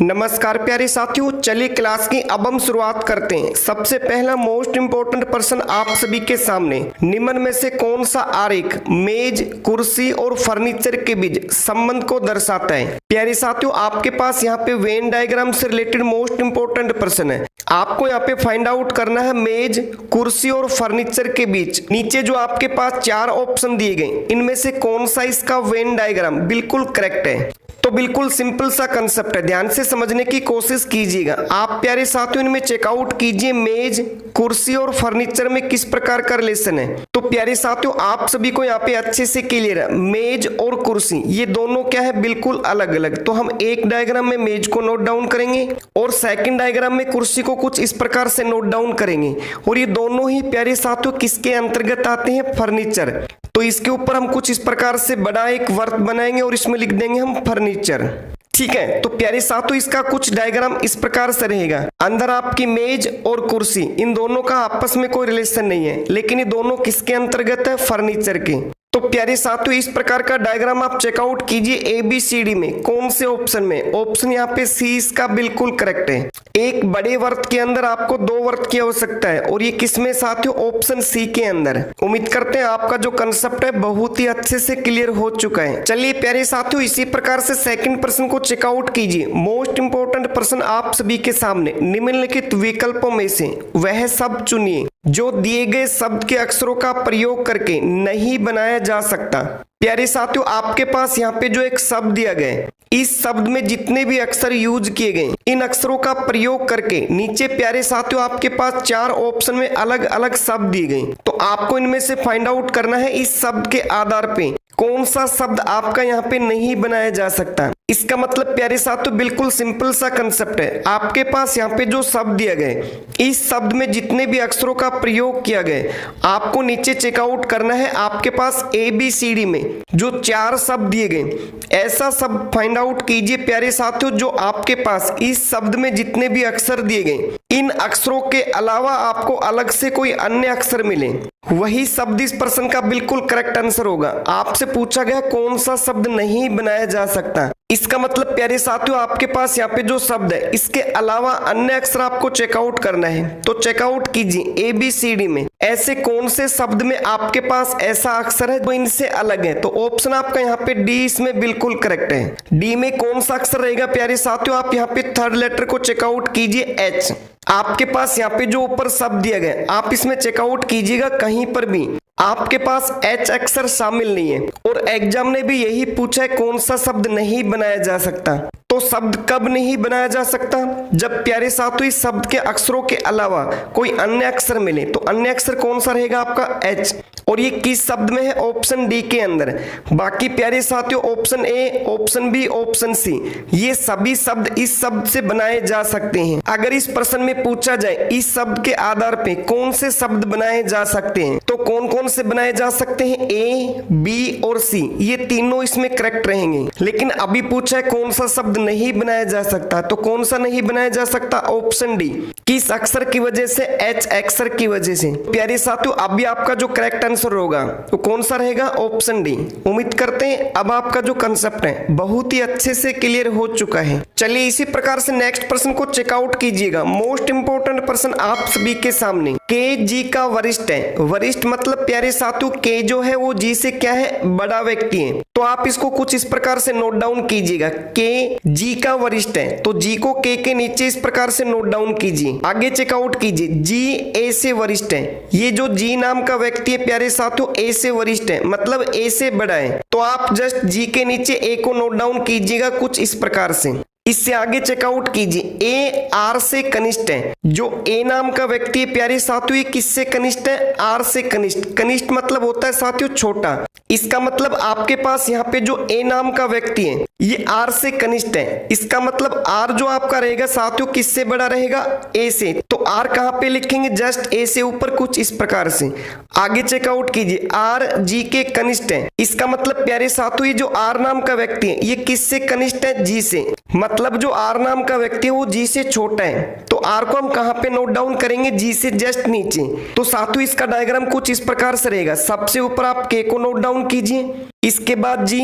नमस्कार प्यारे साथियों, चलिए क्लास की अब हम शुरुआत करते हैं। सबसे पहला मोस्ट इम्पोर्टेंट प्रश्न आप सभी के सामने, निम्न में से कौन सा आरेख मेज, कुर्सी और फर्नीचर के बीच संबंध को दर्शाता है। प्यारे साथियों, आपके पास यहाँ पे वेन डायग्राम से रिलेटेड मोस्ट इम्पोर्टेंट प्रश्न है। आपको यहाँ पे फाइंड आउट करना है मेज, कुर्सी और फर्नीचर के बीच नीचे जो आपके पास चार ऑप्शन दिए गए, इनमें से कौन सा इसका वेन डायग्राम बिल्कुल करेक्ट है। तो बिल्कुल सिंपल सा कंसेप्ट है, ध्यान से समझने की कोशिश कीजिएगा। आप प्यारे साथियों इनमें चेकआउट कीजिए मेज, कुर्सी और फर्नीचर में किस प्रकार का रिलेशन है। तो प्यारे साथियों, आप सभी को यहाँ पे अच्छे से क्लियर है, मेज और कुर्सी ये दोनों क्या है, बिल्कुल अलग अलग। तो हम एक डायग्राम में मेज को नोट डाउन करेंगे और सेकंड डायग्राम में कुर्सी को कुछ इस प्रकार से नोट डाउन करेंगे। और ये दोनों ही प्यारे साथियों किसके अंतर्गत आते हैं, फर्नीचर। तो इसके ऊपर हम कुछ इस प्रकार से बड़ा एक वर्क बनाएंगे और इसमें लिख देंगे हम फर्नीचर। ठीक है, तो प्यारे साथियों इसका कुछ डायग्राम इस प्रकार से रहेगा। अंदर आपकी मेज और कुर्सी, इन दोनों का आपस में कोई रिलेशन नहीं है, लेकिन ये दोनों किसके अंतर्गत है, फर्नीचर के। तो प्यारे साथियों इस प्रकार का डायग्राम आप चेकआउट कीजिए ABCD में कौन से ऑप्शन में। ऑप्शन यहाँ पे C इसका बिल्कुल करेक्ट है। एक बड़े वर्त के अंदर आपको दो वर्त की आवश्यकता है और ये किसमें साथियों, ऑप्शन C के अंदर। उम्मीद करते हैं आपका जो कंसेप्ट है बहुत ही अच्छे से क्लियर हो चुका है। चलिए प्यारे साथियों इसी प्रकार से सेकंड प्रश्न को चेकआउट कीजिए। मोस्ट इंपोर्टेंट प्रश्न आप सभी के सामने, निम्नलिखित विकल्पों में से वह शब्द चुनिए जो दिए गए शब्द के अक्षरों का प्रयोग करके नहीं बनाया जा सकता। प्यारे साथियों आपके पास यहाँ पे जो एक शब्द दिया गया, इस शब्द में जितने भी अक्षर यूज किए गए, इन अक्षरों का प्रयोग करके नीचे प्यारे साथियों आपके पास चार ऑप्शन में अलग अलग शब्द दिए गए। तो आपको इनमें से फाइंड आउट करना है इस शब्द के आधार पे कौन सा शब्द आपका यहाँ पे नहीं बनाया जा सकता। इसका मतलब प्यारे साथियों बिल्कुल सिंपल सा कंसेप्ट है। आपके पास यहाँ पे जो शब्द दिया गया, इस शब्द में जितने भी अक्षरों का प्रयोग किया गया, आपको नीचे चेकआउट करना है। आपके पास ABCD में जो चार शब्द दिए गए, ऐसा शब्द फाइंड आउट कीजिए प्यारे साथियों जो आपके पास इस शब्द में जितने भी अक्षर दिए गए, इन अक्षरों के अलावा आपको अलग से कोई अन्य अक्षर मिले, वही शब्द इस प्रश्न का बिल्कुल करेक्ट आंसर होगा। आपसे पूछा गया कौन सा शब्द नहीं बनाया जा सकता। इसका मतलब प्यारे साथियों आपके पास यहाँ पे जो शब्द है, इसके अलावा अन्य अक्षर आपको चेकआउट करना है। तो चेकआउट कीजिए ABCD में ऐसे कौन से शब्द में आपके पास ऐसा अक्षर है जो इनसे अलग है। तो ऑप्शन आपका यहाँ पे D इसमें बिल्कुल करेक्ट है। D में कौन सा अक्षर रहेगा प्यारे साथियों, आप यहाँ पे थर्ड लेटर को चेकआउट कीजिए H। आपके पास यहाँ पे जो ऊपर शब्द दिया गया, आप इसमें चेकआउट कीजिएगा, कहीं पर भी आपके पास H अक्षर शामिल नहीं है। और एग्जाम ने भी यही पूछा है कौन सा शब्द नहीं बनाया जा सकता। तो शब्द कब नहीं बनाया जा सकता, जब प्यारे साथियों इस शब्द के अक्षरों के अलावा कोई अन्य अक्षर मिले। तो अन्य अक्षर कौन सा रहेगा आपका H, और ये किस शब्द में है, ऑप्शन D के अंदर। बाकी प्यारे साथियों option A, option B, option C ये सभी शब्द इस शब्द से बनाए जा सकते हैं। अगर इस प्रश्न में पूछा जाए इस शब्द के आधार पे कौन से शब्द बनाए जा सकते हैं, तो कौन कौन से बनाए जा सकते हैं, A, B और C ये तीनों इसमें करेक्ट रहेंगे। लेकिन अभी पूछा है कौन सा शब्द नहीं बनाया जा सकता, तो कौन सा नहीं बनाया जा सकता, ऑप्शन D। किस अक्षर की वजह से, H अक्षर की वजह से। प्यारे साथियों अभी आपका जो करेक्ट आंसर होगा तो कौन सा रहेगा, ऑप्शन D। उम्मीद करते हैं अब आपका जो कंसेप्ट है बहुत ही अच्छे से क्लियर हो चुका है। चलिए इसी प्रकार से नेक्स्ट प्रश्न को चेकआउट कीजिएगा। मोस्ट इंपोर्टेंट प्रश्न आप सभी के सामने, K G का वरिष्ठ है। वरिष्ठ मतलब प्यारे साथियों K जो है वो G से क्या है, बड़ा व्यक्ति है। तो आप इसको कुछ इस प्रकार से नोट डाउन कीजिएगा, K G का वरिष्ठ है तो G को K के नीचे इस प्रकार से नोट डाउन कीजिए। आगे चेकआउट कीजिए, G A से वरिष्ठ है। ये जो G नाम का व्यक्ति है प्यारे साथियों A से वरिष्ठ है, मतलब A से बड़ा है। तो आप जस्ट G के नीचे A को नोट डाउन कीजिएगा कुछ इस प्रकार से। इससे आगे चेकआउट कीजिए, A R से कनिष्ठ है। जो A नाम का व्यक्ति है प्यारे साथियों ये किससे कनिष्ठ है, R से कनिष्ठ। कनिष्ठ मतलब होता है साथियों छोटा। इसका मतलब आपके पास यहाँ पे जो A नाम का व्यक्ति है ये R से कनिष्ठ है। इसका मतलब R जो आपका रहेगा साथियों किससे बड़ा रहेगा, A से। तो R कहाँ पे लिखेंगे, जस्ट A से ऊपर कुछ इस प्रकार से। आगे चेकआउट कीजिए, R G के कनिष्ठ है। इसका मतलब प्यारे साथियों ये जो R नाम का व्यक्ति है ये किससे कनिष्ठ है, G से। मतलब मतलब जो आर नाम का व्यक्ति है वो जी से छोटा है, तो आर को हम कहां पे नोट डाउन करेंगे, जी से जस्ट नीचे। तो साथियों इसका डायग्राम कुछ इस प्रकार से रहेगा। सबसे ऊपर आप के को नोट डाउन कीजिए, इसके बाद जी,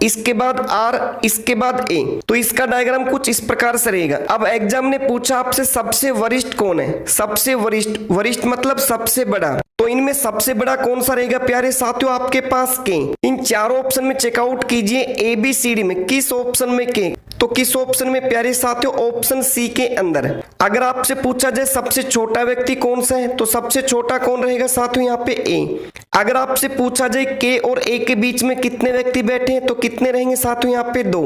इसके बाद आर, इसके बाद ए। तो इसका डायग्राम कुछ इस प्रकार से रहेगा। अब एग्जाम ने पूछा आपसे सबसे वरिष्ठ कौन है, सबसे वरिष्ठ, वरिष्ठ मतलब सबसे बड़ा। तो इनमें सबसे बड़ा कौन सा रहेगा प्यारे साथियों आपके पास के। इन चारों ऑप्शन में चेकआउट कीजिए ए बी सी डी में किस ऑप्शन में के, तो किस ऑप्शन में प्यारे साथियों, ऑप्शन सी के अंदर। अगर आपसे पूछा जाए सबसे छोटा व्यक्ति कौन सा है, तो सबसे छोटा कौन रहेगा साथियों यहाँ पे ए। अगर आपसे पूछा जाए के और ए के बीच में कितने व्यक्ति बैठे हैं, तो कितने रहेंगे साथियों यहाँ पे दो।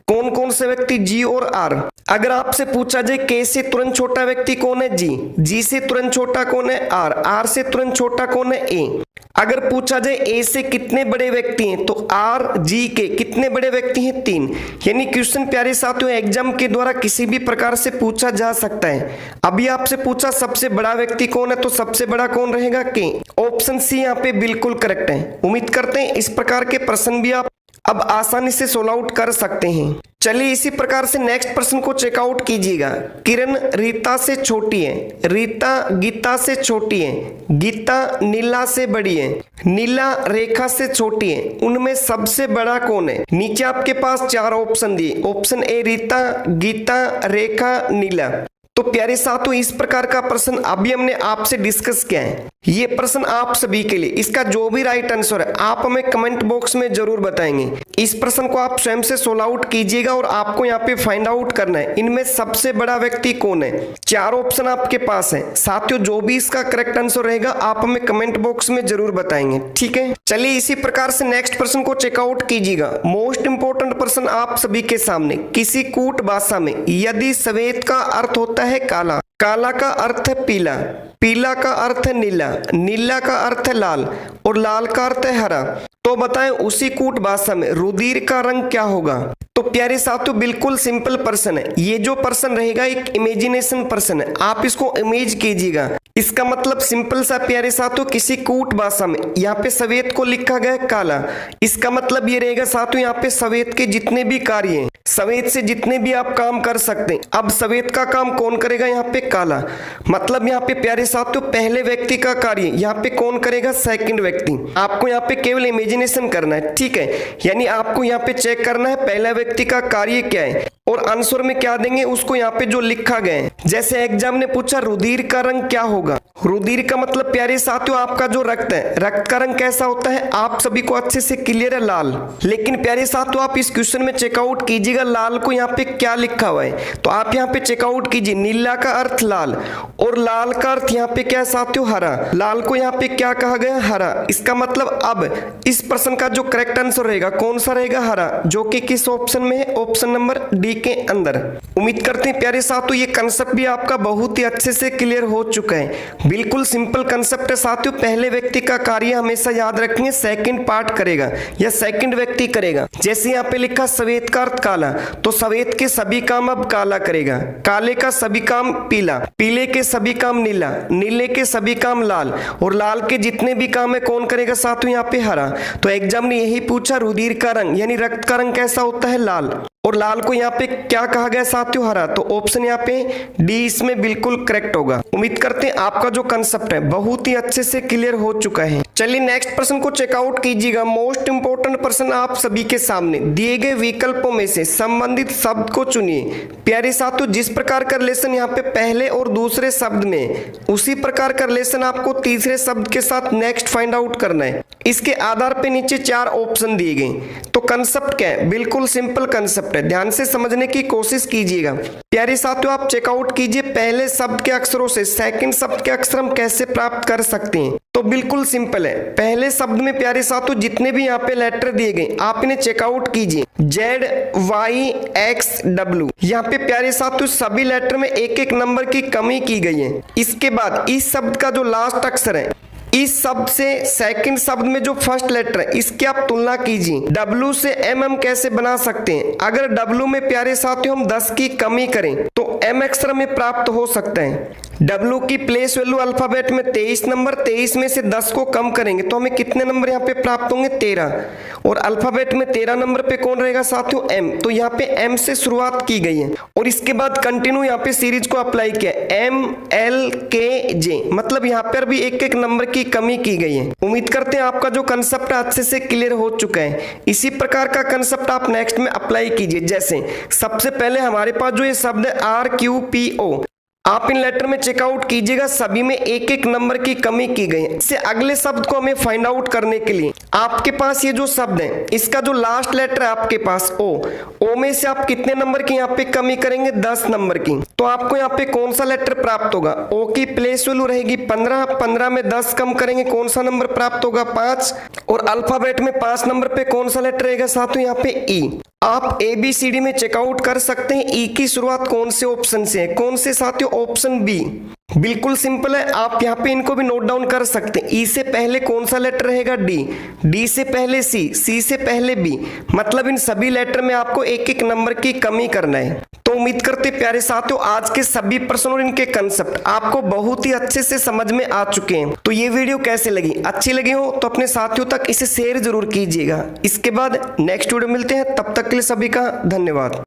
कौन कौन से व्यक्ति, जी और आर। अगर आपसे पूछा जाए के से तुरंत छोटा व्यक्ति कौन है, जी, जी से तुरंत छोटा कौन है, आर, आर से तुरंत छोटा कौन है, ए। अगर पूछा जाए ए से कितने बड़े व्यक्ति हैं, तो आर जी के कितने बड़े व्यक्ति हैं, 3। यानी क्वेश्चन प्यारे साथियों एग्जाम के द्वारा किसी भी प्रकार से पूछा जा सकता है। अभी आपसे पूछा सबसे बड़ा व्यक्ति कौन है, तो सबसे बड़ा कौन रहेगा, के। ऑप्शन सी यहाँ पे बिल्कुल करेक्ट है। उम्मीद करते हैं इस प्रकार के प्रश्न भी आप अब आसानी से सोल्व आउट कर सकते हैं। चलिए इसी प्रकार से नेक्स्ट प्रश्न को चेकआउट कीजिएगा। किरण रीता से छोटी है, रीता गीता से छोटी है, गीता नीला से बड़ी है, नीला रेखा से छोटी है, उनमें सबसे बड़ा कौन है। नीचे आपके पास 4 ऑप्शन दिए, ऑप्शन ए रीता, गीता, रेखा, नीला। तो प्यारे साथियों इस प्रकार का प्रश्न अभी हमने आपसे डिस्कस किया है। ये प्रश्न आप सभी के लिए, इसका जो भी राइट आंसर है आप हमें कमेंट बॉक्स में जरूर बताएंगे। इस प्रश्न को आप स्वयं से सोल्व आउट कीजिएगा और आपको यहाँ पे फाइंड आउट करना है इनमें सबसे बड़ा व्यक्ति कौन है। 4 ऑप्शन आपके पास है साथियों, जो भी इसका करेक्ट आंसर रहेगा आप हमें कमेंट बॉक्स में जरूर बताएंगे, ठीक है। चलिए इसी प्रकार से नेक्स्ट प्रश्न को चेकआउट कीजिएगा। मोस्ट इंपोर्टेंट प्रश्न आप सभी के सामने। किसी कूट भाषा में यदि सफेद का अर्थ होता है काला, काला का अर्थ है पीला, पीला का अर्थ है नीला, नीला का अर्थ है लाल और लाल का अर्थ है हरा, तो बताएं उसी कूट भाषा में रुधिर का रंग क्या होगा। तो प्यारे साथियों बिल्कुल सिंपल प्रश्न है। ये जो प्रश्न रहेगा एक इमेजिनेशन प्रश्न है, आप इसको इमेज कीजिएगा। इसका मतलब सिंपल सा प्यारे साथियों, किसी कूट भाषा में यहाँ पे सफेद को लिखा गया काला, इसका मतलब ये रहेगा साथियों यहाँ पे सफेद के जितने भी कार्य हैं, सफेद से जितने भी आप काम कर सकते हैं, अब सफेद का काम कौन करेगा यहाँ पे काला। मतलब यहाँ पे प्यारे साथियों पहले व्यक्ति का कार्य यहाँ पे कौन करेगा, सेकंड व्यक्ति। आपको यहाँ पे केवल इमेजिनेशन करना है, ठीक है। यानी आपको यहाँ पे चेक करना है पहला व्यक्ति का कार्य क्या है और आंसर में क्या देंगे उसको यहाँ पे जो लिखा गया है। जैसे एग्जाम ने पूछा रुधिर का रंग क्या होगा, रुधिर का मतलब प्यारे साथियों आपका जो रक्त है, रक्त का रंग कैसा होता है आप सभी को अच्छे से क्लियर है, लाल। लेकिन प्यारे साथियों आप इस क्वेश्चन में चेकआउट कीजिएगा लाल को यहाँ पे क्या लिखा हुआ है, तो आप यहाँ पे चेकआउट कीजिए नीला का अर्थ लाल और लाल का अर्थ यहाँ पे क्या है साथियों, हरा। लाल को यहाँ पे क्या कहा गया, हरा। इसका मतलब अब इस प्रश्न का जो करेक्ट आंसर रहेगा कौन सा रहेगा, हरा, जो कि किस ऑप्शन में है, ऑप्शन नंबर डी के अंदर। उम्मीद करते हैं प्यारे साथियों ये कंसेप्ट भी आपका बहुत ही अच्छे से क्लियर हो चुका है। बिल्कुल सिंपल कंसेप्ट है साथियों, पहले व्यक्ति का कार्य हमेशा याद रखेंगे सेकंड पार्ट करेगा या सेकंड व्यक्ति करेगा। जैसे यहाँ पे लिखा सफेद का अर्थ काला, तो सफेद के सभी काम अब काला करेगा, काले का सभी काम पीला, पीले के सभी काम नीला, नीले के सभी काम लाल और लाल के जितने भी काम है कौन करेगा साथियों यहाँ पे हरा। तो एग्जाम ने यही पूछा रुधिर का रंग यानी रक्त का रंग कैसा होता है, लाल, और लाल को यहाँ पे क्या कहा गया साथियों, हरा। तो ऑप्शन यहाँ पे डी इसमें बिल्कुल करेक्ट होगा। उम्मीद करते हैं आपका जो कंसेप्ट है बहुत ही अच्छे से क्लियर हो चुका है। चलिए नेक्स्ट प्रश्न को चेकआउट कीजिएगा। मोस्ट इंपोर्टेंट प्रश्न आप सभी के सामने, दिए गए विकल्पों में से संबंधित शब्द को चुनिए। प्यारे साथियों जिस प्रकार का रिलेशन यहाँ पे पहले और दूसरे शब्द में, उसी प्रकार का रिलेशन आपको तीसरे शब्द के साथ नेक्स्ट फाइंड आउट करना है। इसके आधार पे नीचे 4 ऑप्शन दिए गए। तो कंसेप्ट क्या है, बिल्कुल सिंपल कंसेप्ट है, ध्यान से समझने की कोशिश कीजिएगा। प्यारे साथियों आप चेकआउट कीजिए पहले शब्द के अक्षरों से सेकंड शब्द के अक्षर हम कैसे प्राप्त कर सकते हैं। तो बिल्कुल सिंपल है, पहले शब्द में प्यारे साथियों जितने भी यहाँ पे लेटर दिए गए आप इन्हें चेकआउट कीजिए, ZYXW। यहाँ पे प्यारे साथियों सभी लेटर में एक एक नंबर की कमी की गई है। इसके बाद इस शब्द का जो लास्ट अक्षर है, इस शब्द से सेकंड शब्द में जो फर्स्ट लेटर है इसकी आप तुलना कीजिए। W से M हम कैसे बना सकते हैं, अगर W में प्यारे साथियों हम 10 की कमी करें तो m अक्षर में प्राप्त हो सकता है। W की प्लेस वैल्यू अल्फाबेट में 23 नंबर, 23 में से 10 को कम करेंगे तो हमें कितने नंबर यहाँ पे प्राप्त होंगे 13, और अल्फाबेट में 13 नंबर पे कौन रहेगा साथियों m, तो यहाँ पे m से शुरुआत की गई है और इसके बाद कंटिन्यू यहाँ पे सीरीज को अप्लाई किया m l k j, मतलब यहाँ पर भी एक एक नंबर की कमी की गई है। उम्मीद करते हैं आपका जो कंसेप्ट अच्छे से क्लियर हो चुका है। इसी प्रकार का कंसेप्ट आप नेक्स्ट में अप्लाई कीजिए। जैसे सबसे पहले हमारे पास जो ये शब्द है RQPO, आप इन लेटर में चेकआउट कीजिएगा, सभी में एक एक नंबर की कमी की गई है। इससे अगले शब्द को हमें फाइंड आउट करने के लिए आपके पास ये जो शब्द है इसका जो लास्ट लेटर है आपके पास ओ में से आप कितने नंबर की यहाँ पे कमी करेंगे 10 नंबर की, तो आपको यहाँ पे कौन सा लेटर प्राप्त होगा, ओ की प्लेस वैल्यू रहेगी 15, 15 में 10 कम करेंगे कौन सा नंबर प्राप्त होगा 5, और अल्फाबेट में 5 नंबर पे कौन सा लेटर रहेगा साथियों यहाँ पे ई। आप ABCD में चेकआउट कर सकते हैं ई की शुरुआत कौन से ऑप्शन से है, कौन से साथियों, ऑप्शन बी। बिल्कुल सिंपल है, आप यहाँ पे इनको भी नोट डाउन कर सकते हैं। ई से पहले कौन सा लेटर रहेगा डी, डी से पहले सी, सी से पहले बी, मतलब इन सभी लेटर में आपको एक एक नंबर की कमी करना है। तो उम्मीद करते प्यारे साथियों आज के सभी प्रश्न और इनके कंसेप्ट आपको बहुत ही अच्छे से समझ में आ चुके हैं। तो ये वीडियो कैसे लगी, अच्छी लगी हो तो अपने साथियों तक इसे शेयर जरूर कीजिएगा। इसके बाद नेक्स्ट वीडियो मिलते हैं, तब तक के लिए सभी का धन्यवाद।